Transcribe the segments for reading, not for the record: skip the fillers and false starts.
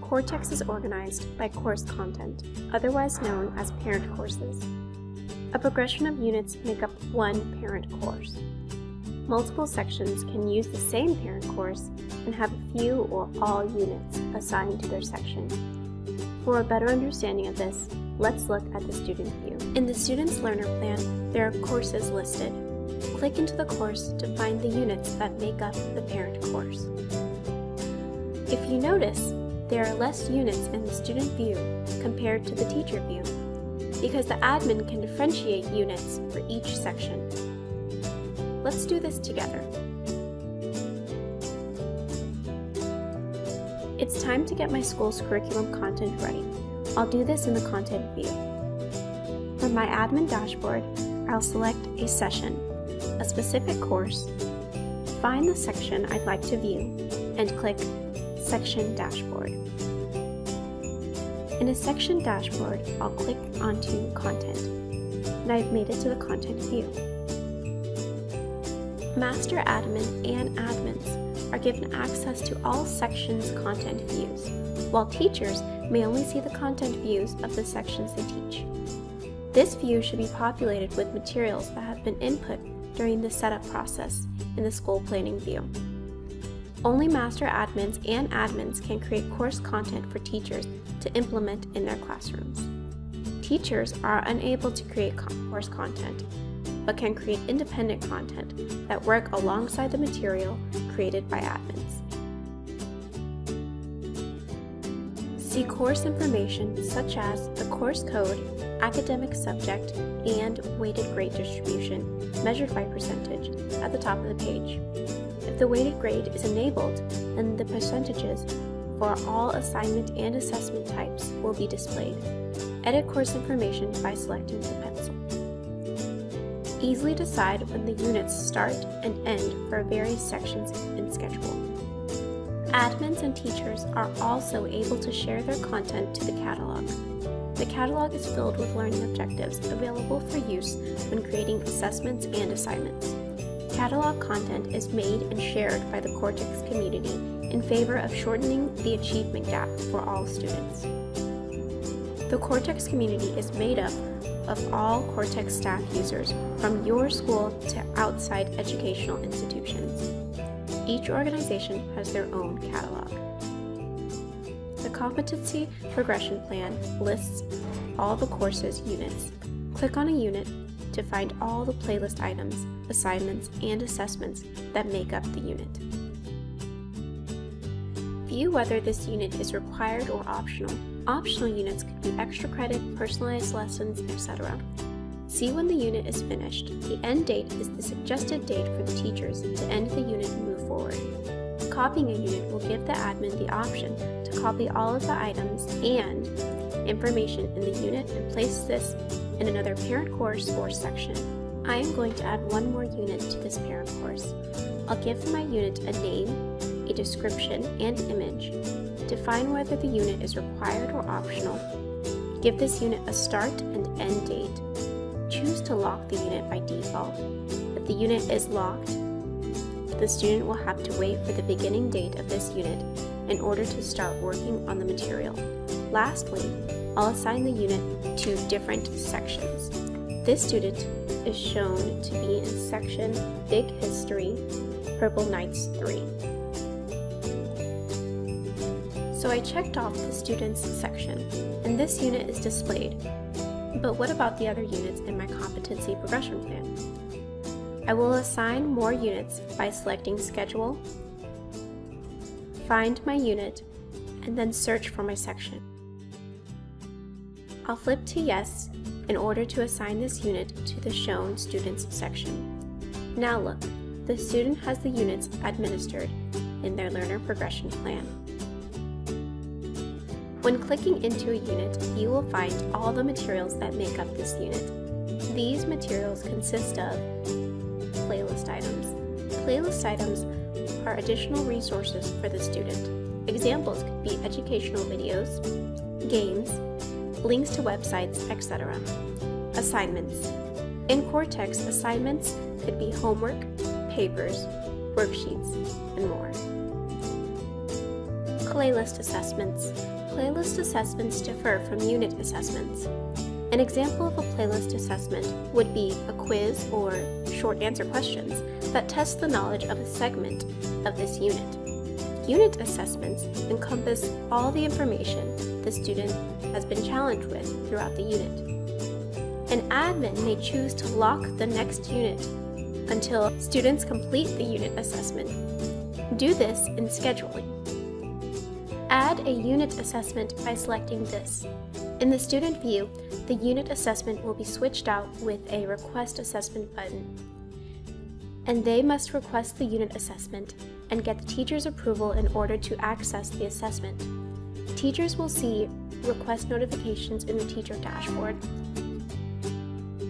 Cortex is organized by course content, otherwise known as parent courses. A progression of units make up one parent course. Multiple sections can use the same parent course and have a few or all units assigned to their section. For a better understanding of this, let's look at the student view. In the student's learner plan, there are courses listed. Click into the course to find the units that make up the parent course. If you notice, there are less units in the student view compared to the teacher view, because the admin can differentiate units for each section. Let's do this together. It's time to get my school's curriculum content ready. I'll do this in the content view. From my admin dashboard, I'll select a session, a specific course, find the section I'd like to view, and click Section Dashboard. In a section dashboard, I'll click onto Content, and I've made it to the content view. Master admin and admins are given access to all sections' content views, while teachers may only see the content views of the sections they teach. This view should be populated with materials that have been input during the setup process in the school planning view. Only master admins and admins can create course content for teachers to implement in their classrooms. Teachers are unable to create course content, but can create independent content that work alongside the material created by admins. See course information such as the course code, academic subject, and weighted grade distribution measured by percentage at the top of the page. If the weighted grade is enabled, then the percentages for all assignment and assessment types will be displayed. Edit course information by selecting the pencil. Easily decide when the units start and end for various sections and schedule. Admins and teachers are also able to share their content to the catalog. The catalog is filled with learning objectives available for use when creating assessments and assignments. Catalog content is made and shared by the Cortex community in favor of shortening the achievement gap for all students. The Cortex community is made up of all Cortex staff users from your school to outside educational institutions. Each organization has their own catalog. The Competency Progression Plan lists all the course's units. Click on a unit to find all the playlist items, assignments, and assessments that make up the unit. View whether this unit is required or optional. Optional units could be extra credit, personalized lessons, etc. See when the unit is finished. The end date is the suggested date for the teachers to end the unit and move forward. Copying a unit will give the admin the option to copy all of the items and information in the unit and place this in another parent course or section. I am going to add one more unit to this parent course. I'll give my unit a name, a description, and image. Define whether the unit is required or optional. Give this unit a start and end date. Choose to lock the unit by default. If the unit is locked, the student will have to wait for the beginning date of this unit in order to start working on the material. Lastly, I'll assign the unit to different sections. This student is shown to be in section Big History, Purple Nights 3. So I checked off the students section, and this unit is displayed. But what about the other units in my competency progression plan? I will assign more units by selecting Schedule, find my unit, and then search for my section. I'll flip to Yes in order to assign this unit to the shown students section. Now look, the student has the units administered in their learner progression plan. When clicking into a unit, you will find all the materials that make up this unit. These materials consist of playlist items. Playlist items are additional resources for the student. Examples could be educational videos, games, links to websites, etc. Assignments. In Cortex, assignments could be homework, papers, worksheets, and more. Playlist assessments. Playlist assessments differ from unit assessments. An example of a playlist assessment would be a quiz or short answer questions that test the knowledge of a segment of this unit. Unit assessments encompass all the information the student has been challenged with throughout the unit. An admin may choose to lock the next unit until students complete the unit assessment. Do this in scheduling. Add a unit assessment by selecting this. In the student view, the unit assessment will be switched out with a Request Assessment button, and they must request the unit assessment and get the teacher's approval in order to access the assessment. Teachers will see request notifications in the teacher dashboard.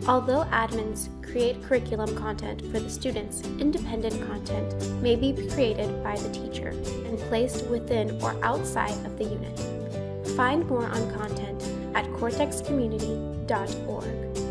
Although admins create curriculum content for the students, independent content may be created by the teacher and placed within or outside of the unit. Find more on content at cortexcommunity.org.